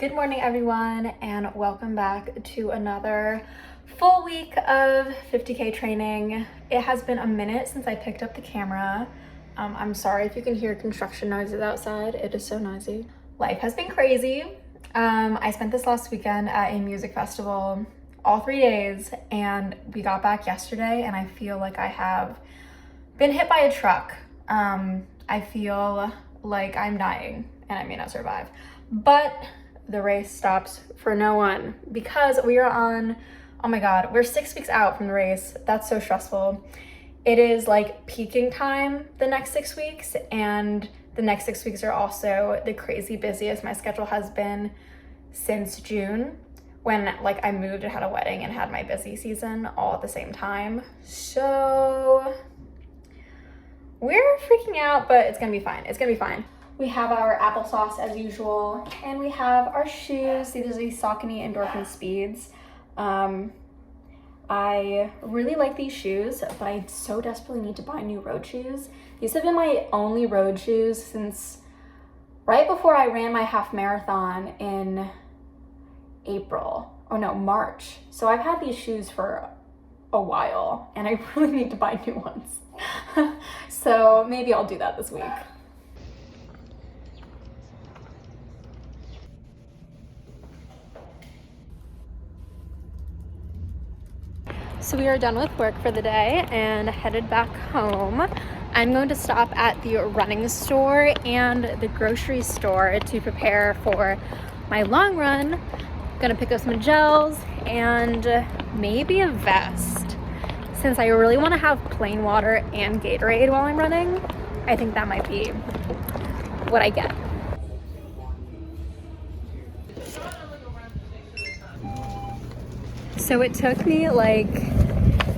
Good morning, everyone, and welcome back to another full week of 50K training. It has been a minute since I picked up the camera. I'm sorry if you can hear construction noises outside. It is so noisy. Life has been crazy. I spent this last weekend at a music festival, all 3 days, and we got back yesterday, and I feel like I have been hit by a truck. I feel like I'm dying, and I may not survive. But the race stops for no one because we are on, oh my God, we're 6 weeks out from the race. That's so stressful. It is like peaking time the next 6 weeks, and the next 6 weeks are also the crazy busiest my schedule has been since June, when like I moved and had a wedding and had my busy season all at the same time. So we're freaking out, but it's gonna be fine. It's gonna be fine. We have our applesauce as usual, and we have our shoes. These are the Saucony Endorphin Speeds. I really like these shoes, but I so desperately need to buy new road shoes. These have been my only road shoes since right before I ran my half marathon in March. So I've had these shoes for a while, and I really need to buy new ones. So maybe I'll do that this week. So we are done with work for the day and headed back home. I'm going to stop at the running store and the grocery store to prepare for my long run. I'm gonna pick up some gels and maybe a vest. Since I really want to have plain water and Gatorade while I'm running, I think that might be what I get. So it took me like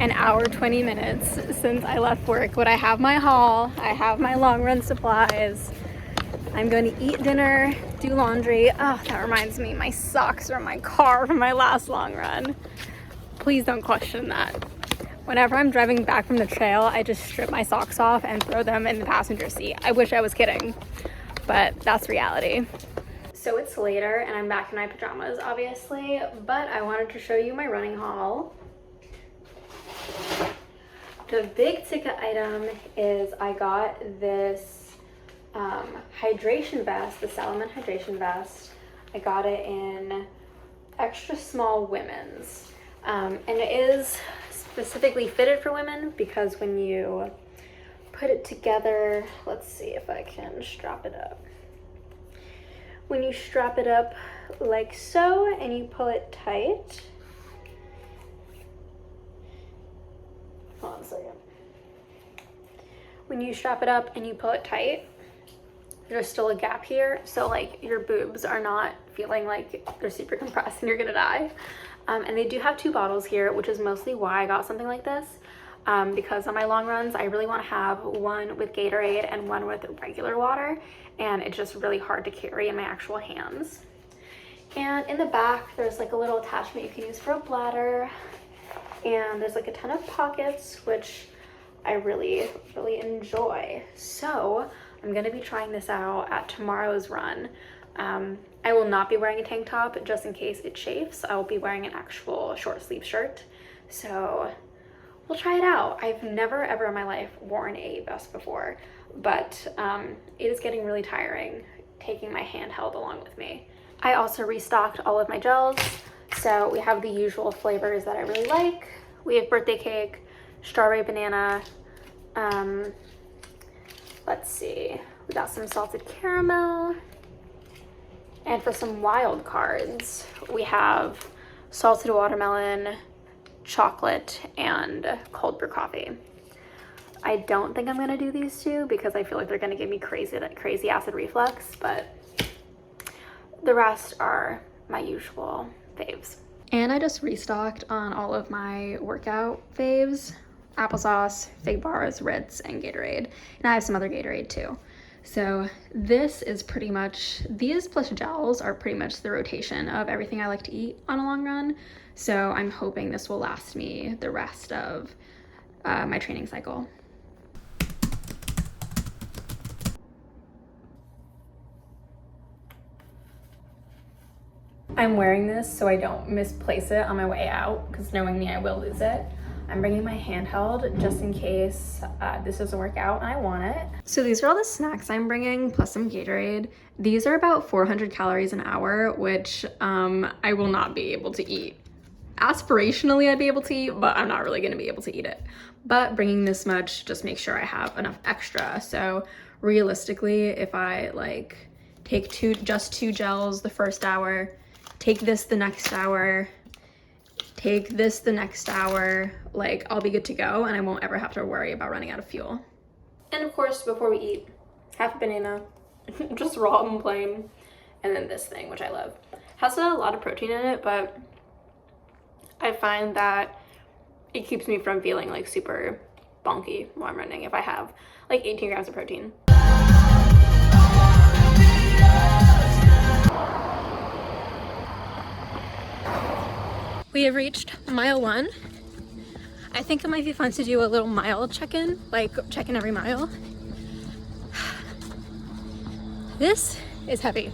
an hour, 20 minutes since I left work, but I have my haul, I have my long run supplies. I'm going to eat dinner, do laundry. Oh, that reminds me, my socks are in my car from my last long run. Please don't question that. Whenever I'm driving back from the trail, I just strip my socks off and throw them in the passenger seat. I wish I was kidding, but that's reality. So it's later and I'm back in my pajamas, obviously, but I wanted to show you my running haul. The big ticket item is I got this hydration vest, the Salomon hydration vest. I got it in extra small women's, and it is specifically fitted for women because when you put it together, let's see if I can strap it up. When you strap it up like so and you pull it tight, hold on a second. When you strap it up and you pull it tight, there's still a gap here, so like your boobs are not feeling like they're super compressed and you're gonna die. And they do have 2 bottles here, which is mostly why I got something like this, because on my long runs I really want to have one with Gatorade and one with regular water, and it's just really hard to carry in my actual hands. And in the back there's like a little attachment you can use for a bladder, and there's like a ton of pockets, which I really enjoy. So I'm gonna be trying this out at tomorrow's run. I will not be wearing a tank top just in case it chafes. I will be wearing an actual short sleeve shirt. So we'll try it out. I've never ever in my life worn a vest before, but it is getting really tiring taking my handheld along with me. I also restocked all of my gels. So we have the usual flavors that I really like. We have birthday cake, strawberry banana, let's see, we got some salted caramel, and for some wild cards, we have salted watermelon, chocolate, and cold brew coffee. I don't think I'm gonna do these 2 because I feel like they're gonna give me crazy acid reflux, but the rest are my usual faves. And I just restocked on all of my workout faves: applesauce, fig bars, Ritz, and Gatorade. And I have some other Gatorade too. So this is pretty much, these plus gels are pretty much the rotation of everything I like to eat on a long run. So I'm hoping this will last me the rest of my training cycle. I'm wearing this so I don't misplace it on my way out, because knowing me, I will lose it. I'm bringing my handheld just in case this doesn't work out and I want it. So these are all the snacks I'm bringing, plus some Gatorade. These are about 400 calories an hour, which I will not be able to eat. Aspirationally, I'd be able to eat, but I'm not really gonna be able to eat it. But bringing this much just make sure I have enough extra. So realistically, if I like take just two gels the first hour, take this the next hour, take this the next hour, like I'll be good to go and I won't ever have to worry about running out of fuel. And of course, before we eat, half a banana, just raw and plain, and then this thing, which I love. Has a lot of protein in it, but I find that it keeps me from feeling like super bonky while I'm running if I have like 18 grams of protein. We have reached mile 1. I think it might be fun to do a little mile check-in, like check in every mile. This is heavy,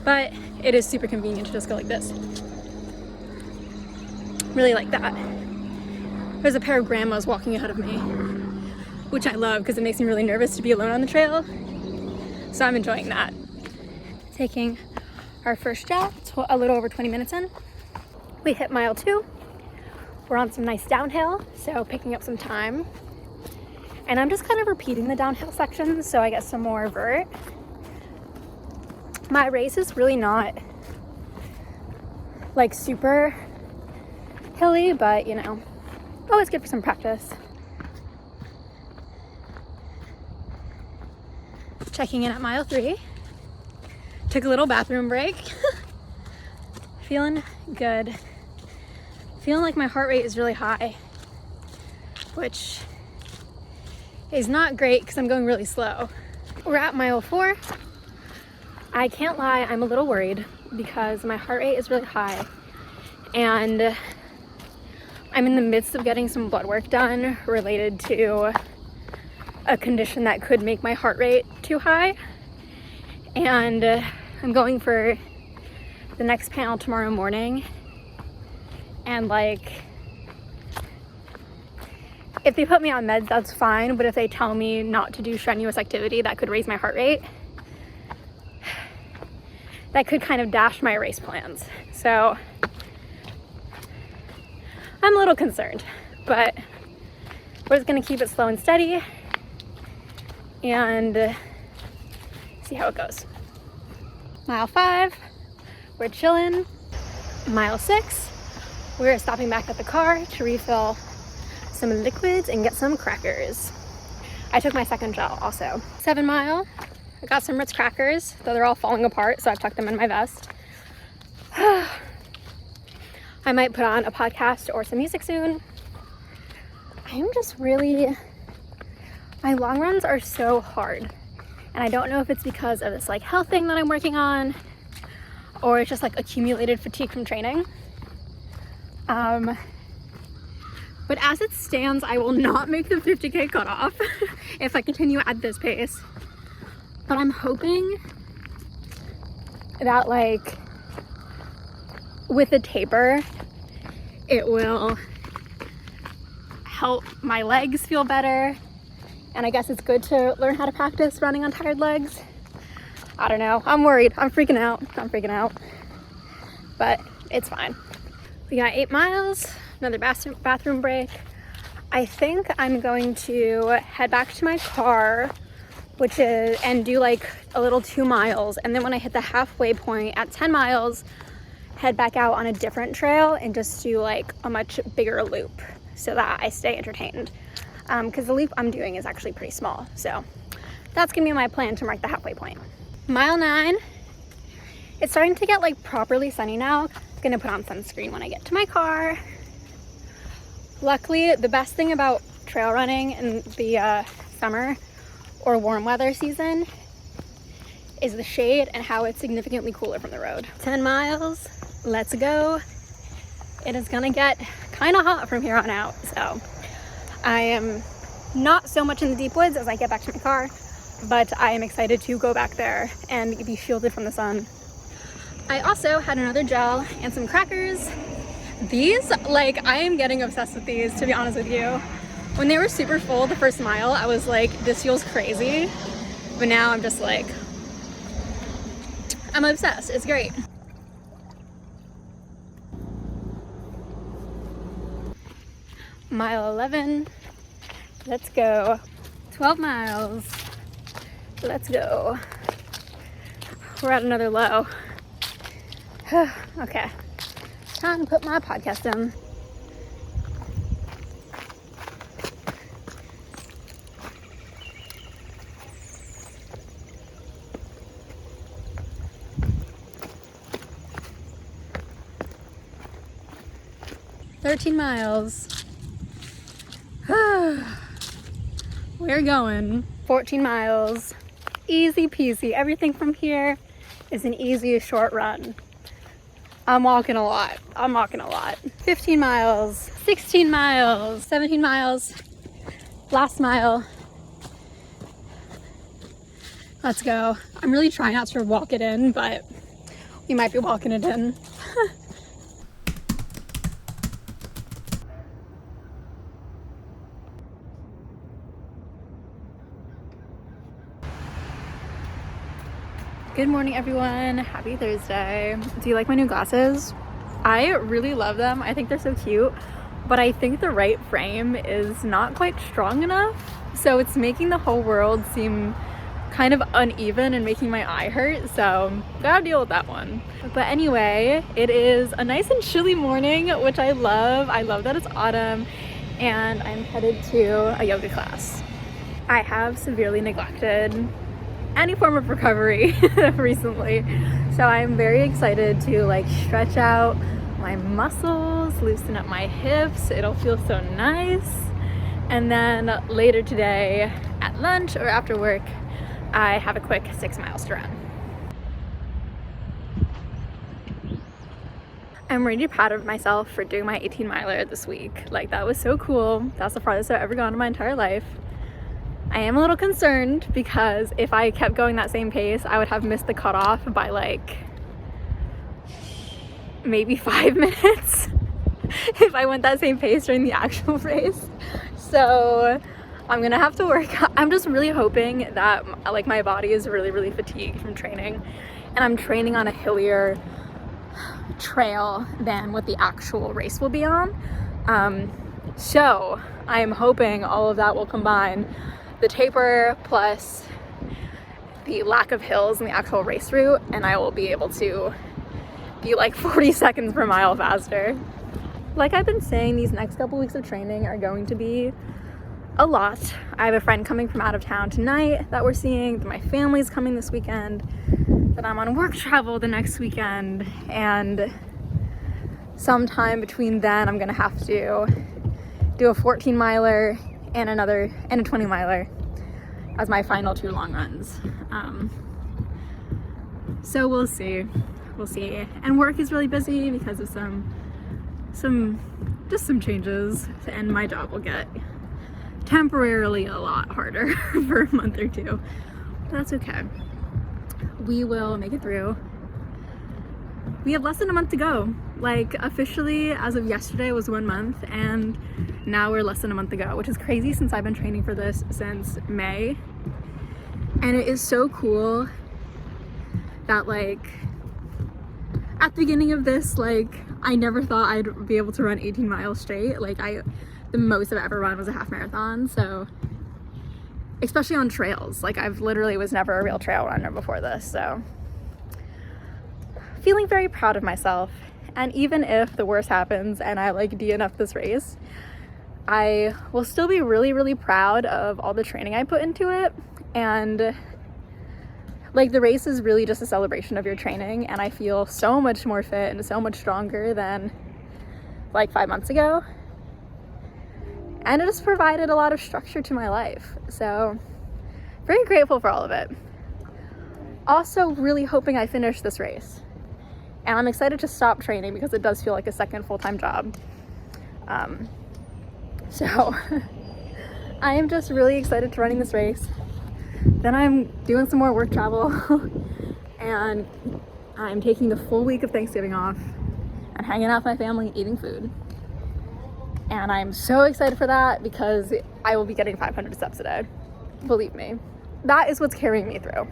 but it is super convenient to just go like this. Really like that. There's a pair of grandmas walking ahead of me, which I love because it makes me really nervous to be alone on the trail. So I'm enjoying that. Taking our first jog, a little over 20 minutes in. We hit mile 2. We're on some nice downhill, so picking up some time. And I'm just kind of repeating the downhill sections so I get some more vert. My race is really not like super hilly, but you know, always good for some practice. Checking in at mile 3. Took a little bathroom break. Feeling good. Feeling like my heart rate is really high, which is not great because I'm going really slow. We're at mile 4. I can't lie, I'm a little worried because my heart rate is really high and I'm in the midst of getting some blood work done related to a condition that could make my heart rate too high. And I'm going for the next panel tomorrow morning. And like, if they put me on meds, that's fine. But if they tell me not to do strenuous activity that could raise my heart rate, that could kind of dash my race plans. So I'm a little concerned, but we're just gonna keep it slow and steady and see how it goes. Mile 5, we're chilling. Mile 6, we're stopping back at the car to refill some liquids and get some crackers. I took my second gel also. 7 mile, I got some Ritz crackers, though they're all falling apart, so I've tucked them in my vest. I might put on a podcast or some music soon. I'm just really, my long runs are so hard. And I don't know if it's because of this like health thing that I'm working on, or it's just like accumulated fatigue from training. But as it stands, I will not make the 50K cutoff if I continue at this pace. But I'm hoping that like with a taper, it will help my legs feel better. And I guess it's good to learn how to practice running on tired legs. I don't know, I'm worried, I'm freaking out. But it's fine. We got 8 miles, another bathroom break. I think I'm going to head back to my car, and do like a little 2 miles. And then when I hit the halfway point at 10 miles, head back out on a different trail and just do like a much bigger loop so that I stay entertained. Because the loop I'm doing is actually pretty small. So that's gonna be my plan to mark the halfway point. Mile 9, it's starting to get like properly sunny now. I'm gonna put on sunscreen when I get to my car. Luckily, the best thing about trail running in the summer or warm weather season is the shade and how it's significantly cooler from the road. 10 miles, let's go. It is gonna get kind of hot from here on out, so I am not so much in the deep woods as I get back to my car, but I am excited to go back there and be shielded from the sun. I also had another gel and some crackers. These, like, I am getting obsessed with these, to be honest with you. When they were super full the first mile, I was like, this feels crazy. But now I'm just like, I'm obsessed. It's great. Mile 11. Let's go. 12 miles. Let's go. We're at another low. Okay. Time to put my podcast down. "13 miles. We're going 14 miles. Easy peasy. Everything from here is an easy short run. I'm walking a lot. 15 miles, 16 miles, 17 miles. Last mile. Let's go. I'm really trying not to walk it in, but we might be walking it in. Good morning, everyone. Happy Thursday. Do you like my new glasses? I really love them. I think they're so cute, but I think the right frame is not quite strong enough. So it's making the whole world seem kind of uneven and making my eye hurt. So gotta deal with that one. But anyway, it is a nice and chilly morning, which I love. I love that it's autumn, and I'm headed to a yoga class. I have severely neglected any form of recovery recently, so I'm very excited to like stretch out my muscles, loosen up my hips. It'll feel so nice. And then later today at lunch or after work, I have a quick 6 miles to run. I'm really proud of myself for doing my 18 miler this week. Like, that was so cool. That's the farthest I've ever gone in my entire life. I am a little concerned because if I kept going that same pace, I would have missed the cutoff by like maybe 5 minutes if I went that same pace during the actual race. So I'm gonna have to work. I'm just really hoping that like my body is really fatigued from training, and I'm training on a hillier trail than what the actual race will be on. So I'm hoping all of that will combine. The taper plus the lack of hills in the actual race route, and I will be able to be like 40 seconds per mile faster. Like I've been saying, these next couple weeks of training are going to be a lot. I have a friend coming from out of town tonight that we're seeing, my family's coming this weekend, that I'm on work travel the next weekend, and sometime between then I'm gonna have to do a 14 miler and a 20 miler as my final 2 long runs. So we'll see. And work is really busy because of some changes, and my job will get temporarily a lot harder for a month or 2. But that's okay. We will make it through. We have less than a month to go. Like, officially, as of yesterday, was 1 month, and now we're less than a month to go, which is crazy since I've been training for this since May. And it is so cool that, like, at the beginning of this, like, I never thought I'd be able to run 18 miles straight. Like, the most I've ever run was a half marathon, so, especially on trails. Like, I've literally was never a real trail runner before this, so feeling very proud of myself. And even if the worst happens and I like DNF this race, I will still be really proud of all the training I put into it. And like, the race is really just a celebration of your training, and I feel so much more fit and so much stronger than like 5 months ago. And it has provided a lot of structure to my life. So very grateful for all of it. Also really hoping I finish this race. And I'm excited to stop training because it does feel like a second full-time job. So I am just really excited to running this race. Then I'm doing some more work travel and I'm taking the full week of Thanksgiving off and hanging out with my family, eating food. And I'm so excited for that because I will be getting 500 steps a day. Believe me, that is what's carrying me through.